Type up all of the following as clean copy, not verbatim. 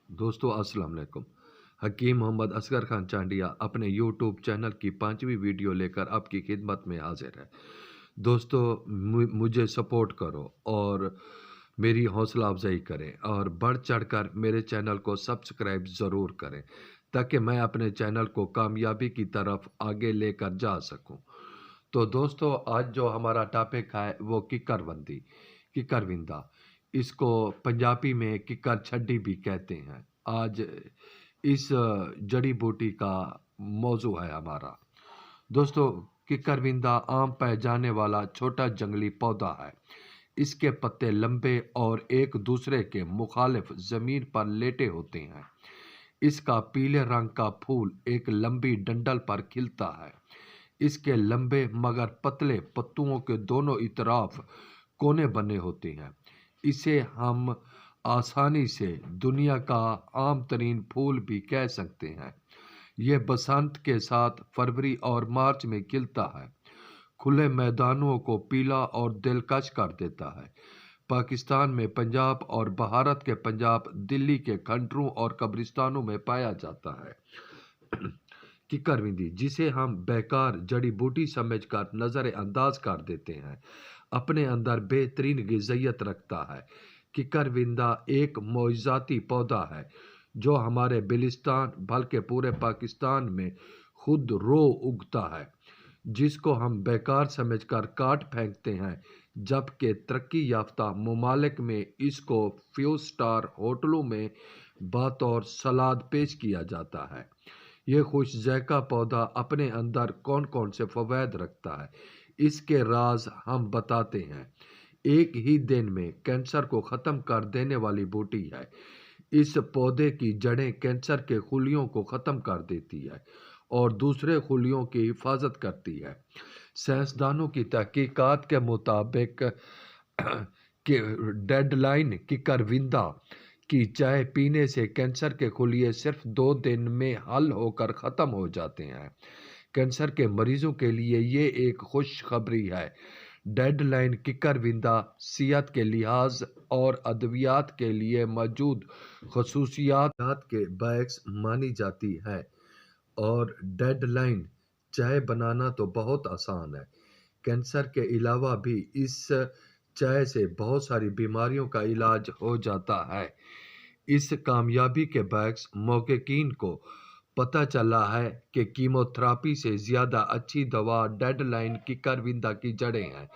दोस्तों अस्सलाम वालेकुम। हकीम मोहम्मद असगर खान चांडिया अपने यूट्यूब चैनल की 5वीं वीडियो लेकर आपकी खिदमत में हाजिर है। दोस्तों मुझे सपोर्ट करो और मेरी हौसला अफजाई करें और बढ़ चढ़कर मेरे चैनल को सब्सक्राइब ज़रूर करें ताकि मैं अपने चैनल को कामयाबी की तरफ आगे लेकर जा सकूं। तो दोस्तों आज जो हमारा टॉपिक है वो किकरबंदी किकरविंदा, इसको पंजाबी में किकर छड्डी भी कहते हैं। आज इस जड़ी बूटी का मौजू है हमारा। दोस्तों किकरविंदा आम पाए जाने वाला छोटा जंगली पौधा है। इसके पत्ते लंबे और एक दूसरे के मुखालिफ जमीन पर लेटे होते हैं। इसका पीले रंग का फूल एक लंबी डंडल पर खिलता है। इसके लंबे मगर पतले पत्तों के दोनों इतराफ कोने बने होते हैं। इसे हम आसानी से दुनिया का आम तरीन फूल भी कह सकते हैं। यह बसंत के साथ फरवरी और मार्च में खिलता है। खुले मैदानों को पीला और दिलकश कर देता है। पाकिस्तान में पंजाब और भारत के पंजाब, दिल्ली के खंडरों और कब्रिस्तानों में पाया जाता है। किकरविंदी, जिसे हम बेकार जड़ी बूटी समझकर नज़र-ए-अंदाज कर देते हैं, अपने अंदर बेहतरीन ग़िज़ाइयत रखता है। किकरविंदा एक मोइज़ाती पौधा है जो हमारे बिलिस्तान बल्कि पूरे पाकिस्तान में खुद रो उगता है, जिसको हम बेकार समझकर काट फेंकते हैं, जबकि तरक्की याफ्ता ममालिक में इसको 5 स्टार होटलों में बतौर सलाद पेश किया जाता है। यह खुश ज़ायका पौधा अपने अंदर कौन कौन से फ़वाइद रखता है, इसके राज हम बताते हैं। एक ही दिन में कैंसर को ख़त्म कर देने वाली बूटी है। इस पौधे की जड़ें कैंसर के खुलियों को ख़त्म कर देती है और दूसरे खुलियों की हिफाजत करती है। साइंसदानों की तहकीकात के मुताबिक कि डेडलाइन किकरविंदा की चाय पीने से कैंसर के खुलिये सिर्फ 2 दिन में हल होकर ख़त्म हो जाते हैं। कैंसर के मरीजों के लिए ये एक खुशखबरी है। डेडलाइन किकरविंदा सेहत के लिहाज और अद्वियात के लिए मौजूद खसूसियात के बायस मानी जाती है। और डेडलाइन चाय बनाना तो बहुत आसान है। कैंसर के अलावा भी इस चाय से बहुत सारी बीमारियों का इलाज हो जाता है। इस कामयाबी के बायस महक़्क़ीन को पता चला है कि कीमोथेरेपी से ज़्यादा अच्छी दवा डेडलाइन किकरविंदा की जड़ें हैं।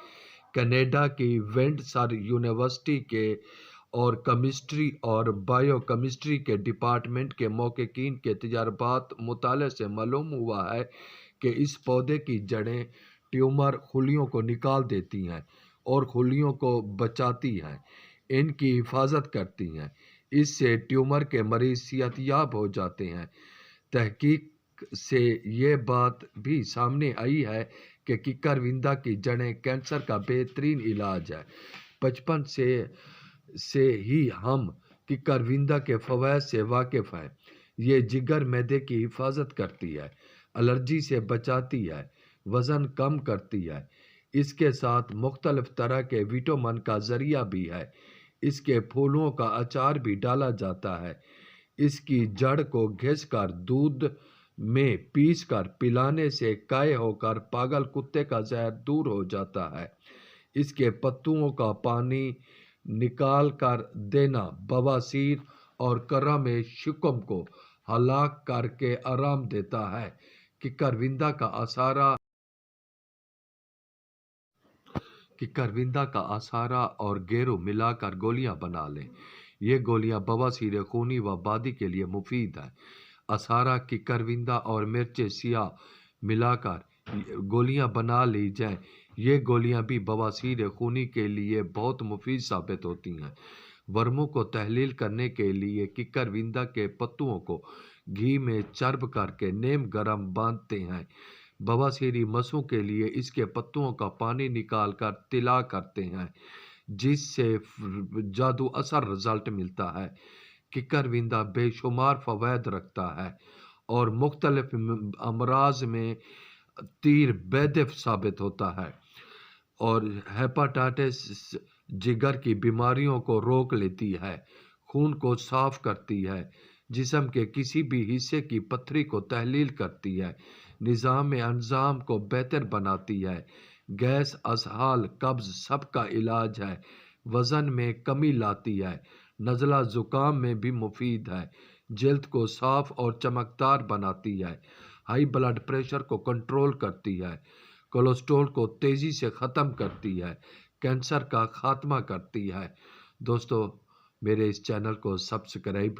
कनाडा की विंडसर यूनिवर्सिटी के और केमिस्ट्री और बायोकेमिस्ट्री के डिपार्टमेंट के महक़्क़ीन के तजर्बात मुताले से मालूम हुआ है कि इस पौधे की जड़ें ट्यूमर खुलियों को निकाल देती हैं और खुलियों को बचाती हैं, इनकी हिफाजत करती हैं। इससे ट्यूमर के मरीज सेहतयाब हो जाते हैं। तहकीक से ये बात भी सामने आई है कि किकरविंदा की जड़ें कैंसर का बेहतरीन इलाज है। बचपन से ही हम किकरविंदा के फ़वाइद से वाकिफ़ हैं। ये जिगर मैदे की हिफाजत करती है, एलर्जी से बचाती है, वज़न कम करती है। इसके साथ मुख्तलिफ तरह के विटामिन का ज़रिया भी है। इसके फूलों का अचार भी डाला जाता है। इसकी जड़ को घिसकर दूध में पीसकर पिलाने से काये होकर पागल कुत्ते का जहर दूर हो जाता है। इसके पत्तों का पानी निकाल कर देना बवासीर और करा में शिकम को हलाक करके आराम देता है। किकरविंदा का आसारा और गेरू मिलाकर गोलियां बना लें। ये गोलियां बवासीर खूनी व बादी के लिए मुफीद है। आसारा, किकरविंदा और मिर्च सियाह मिलाकर गोलियां बना ली जाएं। ये गोलियां भी बवासीर खूनी के लिए बहुत मुफीद साबित होती हैं। वर्मों को तहलील करने के लिए किकरविंदा के पत्तों को घी में चर्ब करके नेम गरम बांधते हैं। बवासीरी मसों के लिए इसके पत्तों का पानी निकाल कर तिला करते हैं, जिससे जादू असर रिजल्ट मिलता है। किकरविंदा बेशुमार फ़वाइद रखता है और मुख्तलिफ अमराज में तीर बैदफ साबित होता है और हेपाटाइटिस जिगर की बीमारियों को रोक लेती है। خون کو صاف کرتی ہے، جسم کے کسی بھی حصے کی پتھری کو تحلیل کرتی ہے، نظام انضام کو بہتر بناتی ہے، گیس، اسہال، قبض سب کا علاج ہے، وزن میں کمی لاتی ہے، نزلہ زکام میں بھی مفید ہے، جلد کو صاف اور چمکدار بناتی ہے، ہائی بلڈ پریشر کو کنٹرول کرتی ہے، کولیسٹرول کو تیزی سے ختم کرتی ہے، کینسر کا خاتمہ کرتی ہے۔ دوستو، میرے اس چینل کو سبسکرائب